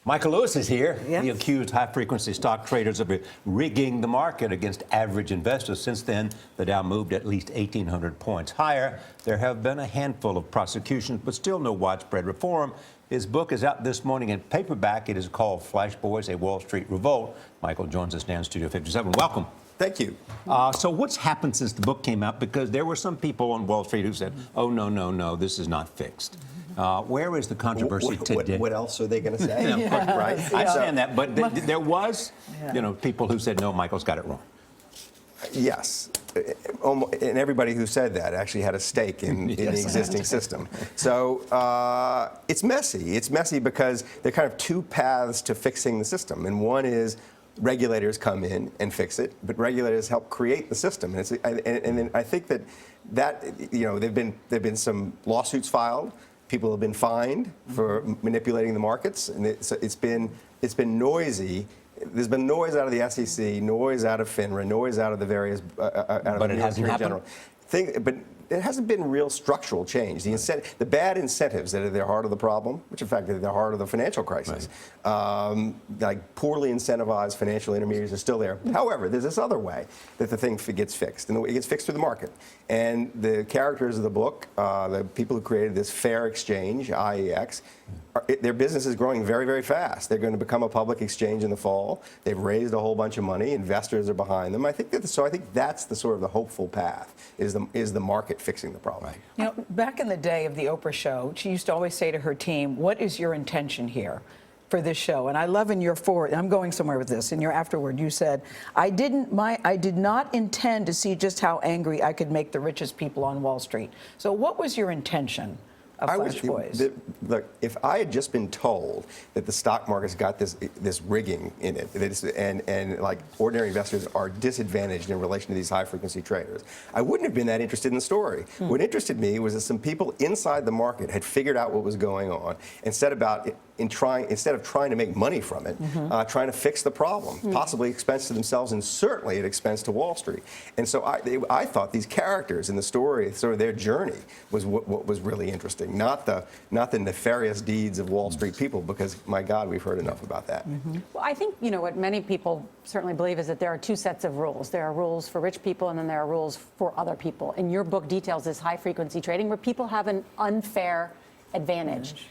Michael Lewis is here. Yes. He accused high-frequency stock traders of rigging the market against average investors. Since then, the Dow moved at least 1,800 points higher. There have been a handful of prosecutions, but still no widespread reform. His book is out this morning in paperback. It is called Flash Boys, A Wall Street Revolt. Michael joins us now in Studio 57. Welcome. Thank you. So what's happened since the book came out? Because there were some people on Wall Street who said, oh, no, this is not fixed. Where is the controversy today? What else are they going to say? Yeah. Right? I understand that, but there was, people who said, no, Michael's got it wrong. Yes. And everybody who said that actually had a stake in the existing system. So it's messy. It's messy because there are kind of two paths to fixing the system. And one is regulators come in and fix it, but regulators help create the system. And then I think that there've been some lawsuits filed. People have been fined for manipulating the markets, and it's been noisy. There's been noise out of the SEC, noise out of FINRA, noise out of the various But it hasn't happened. But it hasn't been real structural change. The bad incentives that are the heart of the problem, which in fact are the heart of the financial crisis, like poorly incentivized financial intermediaries are still there. However, there's this other way that the thing gets fixed, and it gets fixed through the market. And the characters of the book, the people who created this fair exchange, IEX, their business is growing very, very fast. They're going to become a public exchange in the fall. They've raised a whole bunch of money. Investors are behind them. I think that's the sort of the hopeful path, is the market fixing the problem. Right. You know, back in the day of the Oprah show, she used to always say to her team, what is your intention here for this show? And I love in your forward, I'm going somewhere with this, in your afterword, you said, I did not intend to see just how angry I could make the richest people on Wall Street. So what was your intention of Flash Boys? Look, if I had just been told that the stock market's got this rigging in it, and like ordinary investors are disadvantaged in relation to these high-frequency traders, I wouldn't have been that interested in the story. What interested me was that some people inside the market had figured out what was going on and set about it. Instead of trying to make money from it, trying to fix the problem, possibly expense to themselves and certainly at expense to Wall Street. And so I thought these characters in the story, sort of their journey, was what was really interesting, not the nefarious deeds of Wall Street people, because my God, we've heard enough about that. Well, I think what many people certainly believe is that there are two sets of rules. There are rules for rich people, and then there are rules for other people. And your book details this high-frequency trading where people have an unfair advantage.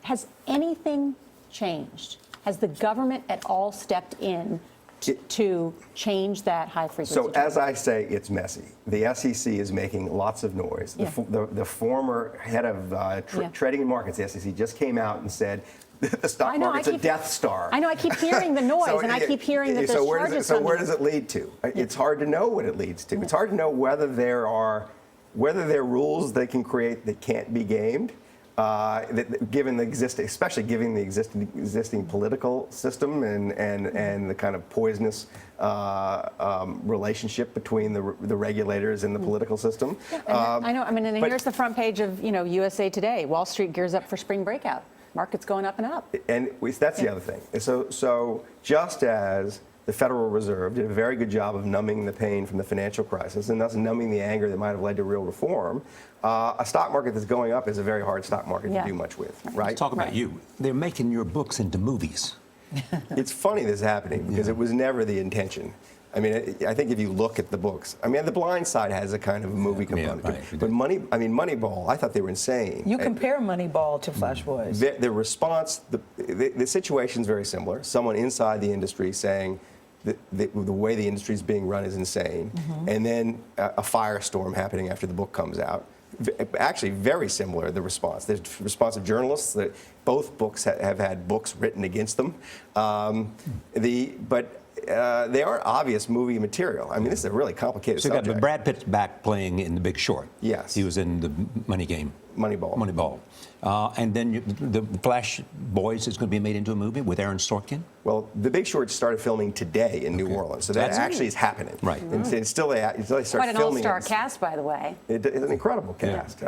Has anything changed? Has the government at all stepped in to change that high-frequency So trading? as I say, it's messy. The SEC is making lots of noise. The former head of trading and markets, the SEC, just came out and said the stock market's a Death Star. I know, I keep hearing the noise, and I keep hearing that there's charges coming. So where does it lead to? It's hard to know what it leads to. It's hard to know whether there are rules they can create that can't be gamed. Especially given the existing political system and the kind of poisonous relationship between the regulators and the political system. I know. I mean, and here's the front page of USA Today. Wall Street gears up for spring breakout. Market's going up and up. And that's the other thing. So just as the Federal Reserve did a very good job of numbing the pain from the financial crisis and thus numbing the anger that might have led to real reform, a stock market that's going up is a very hard stock market to do much with, right? Let's talk about you. They're making your books into movies. It's funny this is happening because it was never the intention. I mean, I think if you look at the books, I mean, The Blind Side has a kind of a movie component. But Moneyball, I thought they were insane. You compare Moneyball to Flash Boys. The response, the situation's very similar. Someone inside the industry saying, the way the industry is being run is insane, and then a firestorm happening after the book comes out. Actually, very similar, the response. There's the response of journalists. That both books have had books written against them. They aren't obvious movie material. I mean, this is a really complicated subject. But Brad Pitt's back playing in The Big Short. Yes. He was in the Money Game. Moneyball. And then the Flash Boys is going to be made into a movie with Aaron Sorkin? Well, The Big Short started filming today in New Orleans, so that actually is happening. Right. And they start Quite an filming. all-star cast, by the way. It's an incredible cast.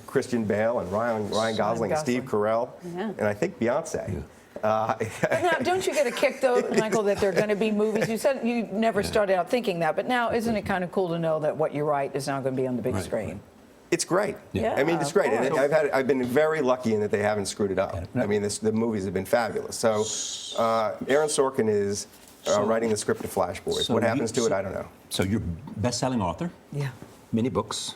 Christian Bale and Ryan Gosling and Steve Carell, and I think Beyonce. But now, don't you get a kick, though, Michael, that there are going to be movies? You said you never started out thinking that, but now isn't it kind of cool to know that what you write is now going to be on the big screen? It's great. Yeah, I mean, it's great. of And course. I've been very lucky in that they haven't screwed it up. I mean, the movies have been fabulous. So Aaron Sorkin is writing the script to Flash Boys. So What happens to it, I don't know. So you're a best-selling author, Yeah. many books.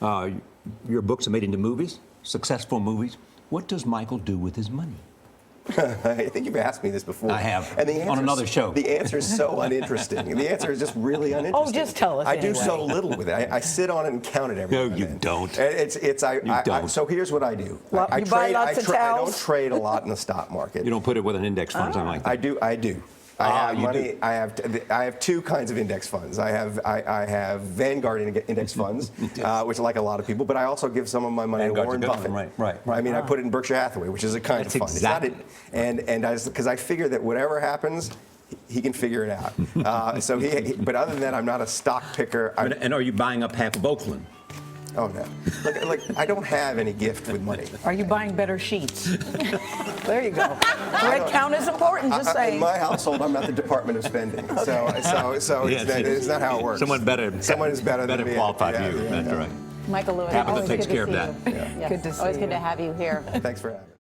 Your books are made into movies, successful movies. What does Michael do with his money? I think you've asked me this before. I have, And the on answer's- another show. The answer is so uninteresting. The answer is just really uninteresting. just tell us I do anyway. so little with it. I sit on it and count it every No, now and you then. don't. And don't. So here's what I do. Well, I you buy trade. lots of I don't towels? trade a lot in the stock market. You don't put it with an index fund, something like that. I do. I have you money. do. I have two kinds of index funds. I have Vanguard index funds, which I like a lot of people, but I also give some of my money Vanguard's to Warren a good Buffett. one, right. I mean, I put it in Berkshire Hathaway, which is a kind That's of fund. exactly. It's not because I figure that whatever happens, he can figure it out. But other than that, I'm not a stock picker. And are you buying up half of Oakland? Oh no, look, I don't have any gift with money. Are you buying better sheets? There you go. Thread count is important, just In saying. my household, I'm not the Department of Spending, so it's not how it works. Someone Someone is better than me. qualified Yeah, than you. yeah, That's yeah. right. Michael Lewis, Tabitha always takes good to care of see that. you. Yeah. Yes, Good to see always good you. to have you here. Thanks for having me.